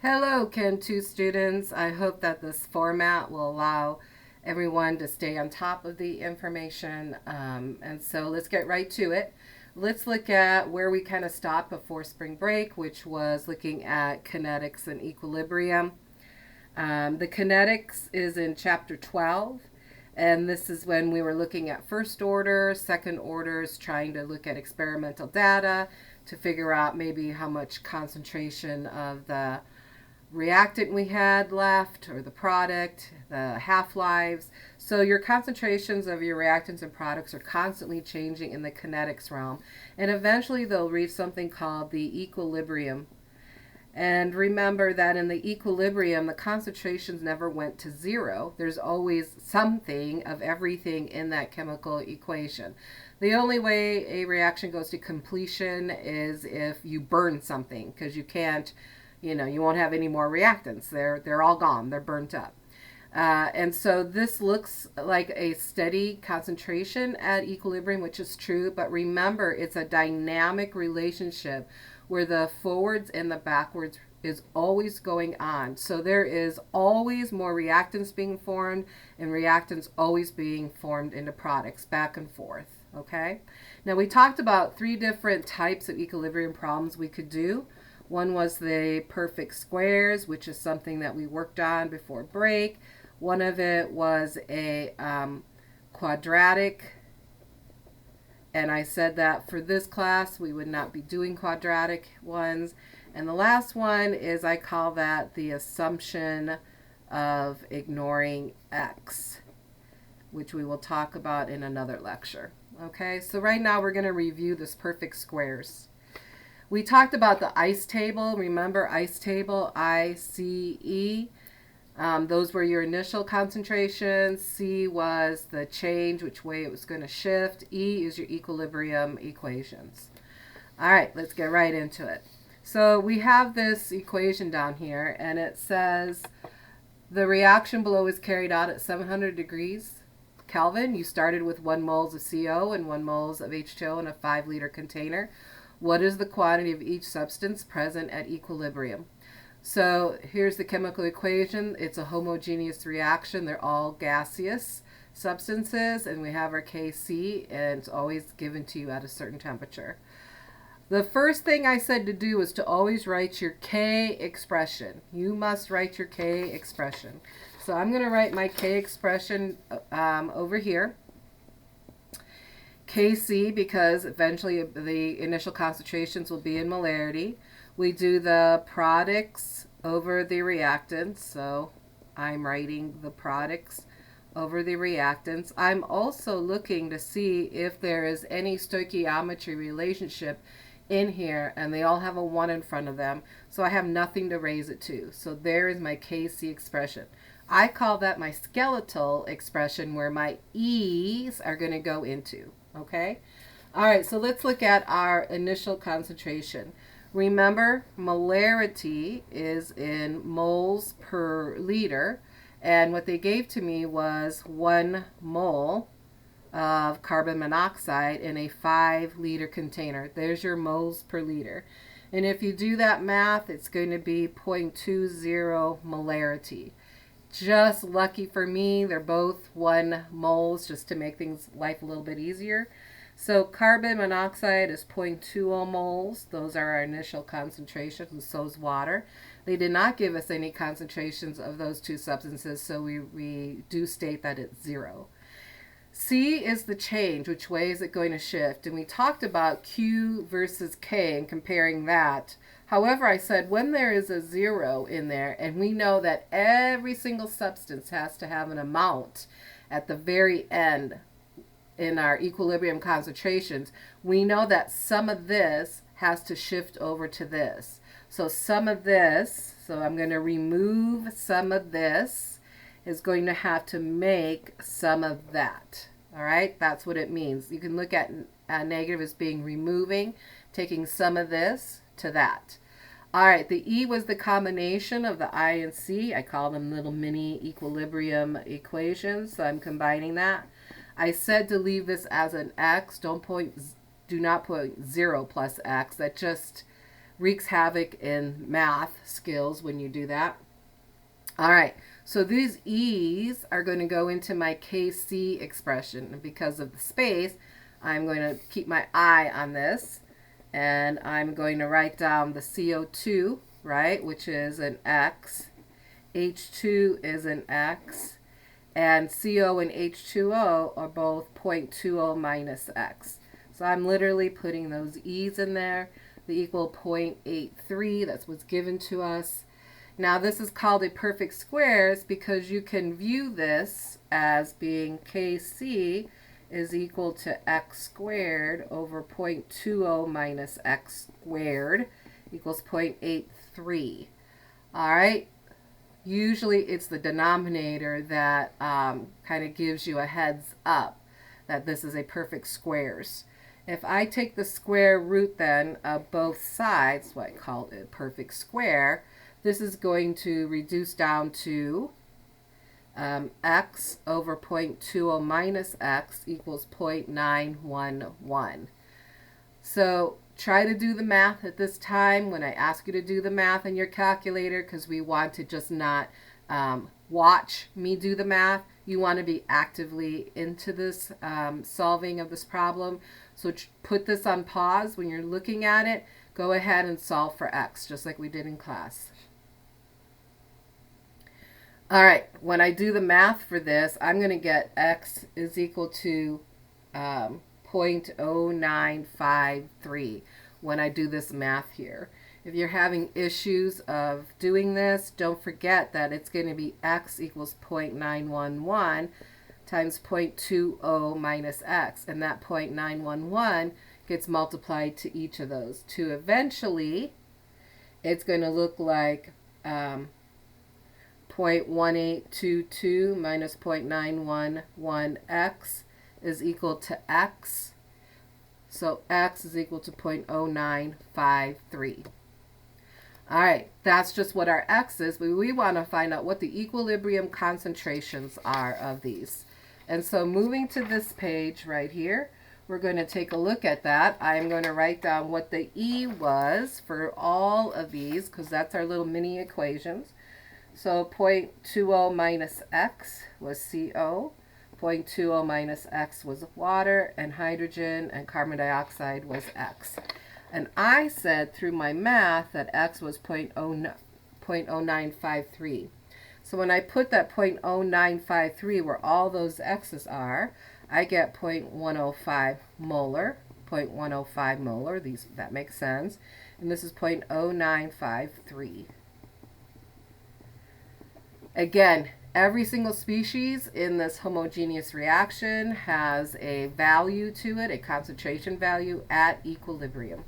Hello, Chem 2 students. I hope that this format will allow everyone to stay on top of the information. And so let's get right to it. Let's look at where we kind of stopped before spring break, which was looking at kinetics and equilibrium. The kinetics is in chapter 12. And this is when we were looking at first order, second orders, trying to look at experimental data to figure out maybe how much concentration of the reactant we had left or the product, the half-lives. So your concentrations of your reactants and products are constantly changing in the kinetics realm. And eventually they'll reach something called the equilibrium. And remember that in the equilibrium, the concentrations never went to zero. There's always something of everything in that chemical equation. The only way a reaction goes to completion is if you burn something, because you can't, you won't have any more reactants. They're all gone. They're burnt up. And so this looks like a steady concentration at equilibrium, which is true. But remember, it's a dynamic relationship where the forwards and the backwards is always going on. So there is always more reactants being formed and reactants always being formed into products back and forth. Okay. Now we talked about 3 different types of equilibrium problems we could do. One was the perfect squares, which is something that we worked on before break. One of it was a quadratic. And I said that for this class, we would not be doing quadratic ones. And the last one is, I call that the assumption of ignoring x, which we will talk about in another lecture. Okay, so right now we're going to review this perfect squares. We talked about the ICE table. Remember ICE table, ICE. Those were your initial concentrations. C was the change, which way it was going to shift. E is your equilibrium equations. All right, let's get right into it. So we have this equation down here, and it says the reaction below is carried out at 700 degrees Kelvin. You started with 1 moles of CO and 1 moles of H2O in a 5-liter container. What is the quantity of each substance present at equilibrium? So here's the chemical equation. It's a homogeneous reaction. They're all gaseous substances, and we have our Kc, and it's always given to you at a certain temperature. The first thing I said to do is to always write your K expression. You must write your K expression. So I'm going to write my K expression over here. Kc, because eventually the initial concentrations will be in molarity. We do the products over the reactants, so I'm writing the products over the reactants. I'm also looking to see if there is any stoichiometry relationship in here, and they all have a 1 in front of them, so I have nothing to raise it to. So there is my Kc expression. I call that my skeletal expression, where my E's are going to go into. Okay? All right, so let's look at our initial concentration. Remember, molarity is in moles per liter, and what they gave to me was 1 mole of carbon monoxide in a 5-liter container. There's your moles per liter. And if you do that math, it's going to be 0.20 molarity. Just lucky for me, they're both 1 moles, just to make things life a little bit easier. So carbon monoxide is 0.20 moles. Those are our initial concentrations, and so is water. They did not give us any concentrations of those 2 substances, so we do state that it's 0. C is the change. Which way is it going to shift? And we talked about Q versus K and comparing that. However, I said when there is a 0 in there, and we know that every single substance has to have an amount at the very end in our equilibrium concentrations, we know that some of this has to shift over to this. So some of this, so I'm going to remove some of this, is going to have to make some of that. All right, that's what it means. You can look at negative as being removing, taking some of this to that. All right, the E was the combination of the I and C. I call them little mini equilibrium equations, so I'm combining that. I said to leave this as an X. Do not put 0 plus X. That just wreaks havoc in math skills when you do that. All right, so these E's are going to go into my Kc expression. And because of the space, I'm going to keep my eye on this. And I'm going to write down the CO2, right, which is an X. H2 is an X. And CO and H2O are both 0.20 minus X. So I'm literally putting those E's in there. They equal 0.83. That's what's given to us. Now this is called a perfect squares because you can view this as being Kc is equal to x squared over 0.20 minus x squared equals 0.83. All right. Usually it's the denominator that kind of gives you a heads up that this is a perfect squares. If I take the square root then of both sides, what I call it a perfect square, this is going to reduce down to x over 0.20 minus x equals 0.911. So try to do the math at this time when I ask you to do the math in your calculator, because we want to just not watch me do the math. You want to be actively into this solving of this problem. So put this on pause when you're looking at it. Go ahead and solve for x, just like we did in class. All right, when I do the math for this, I'm going to get x is equal to 0.0953 when I do this math here. If you're having issues of doing this, don't forget that it's going to be x equals 0.911 times 0.20 minus x, and that 0.911 gets multiplied to each of those. To eventually, it's going to look like 0.1822 minus 0.911x is equal to x. So x is equal to 0.0953. All right, that's just what our x is, but we want to find out what the equilibrium concentrations are of these. And so moving to this page right here, we're going to take a look at that. I'm going to write down what the E was for all of these, because that's our little mini equations. So 0.20 minus x was CO, 0.20 minus x was water, and hydrogen and carbon dioxide was x. And I said through my math that x was 0.0953. So when I put that 0.0953 where all those x's are, I get 0.105 molar, 0.105 molar. That makes sense. And this is 0.0953. Again, every single species in this homogeneous reaction has a value to it, a concentration value at equilibrium.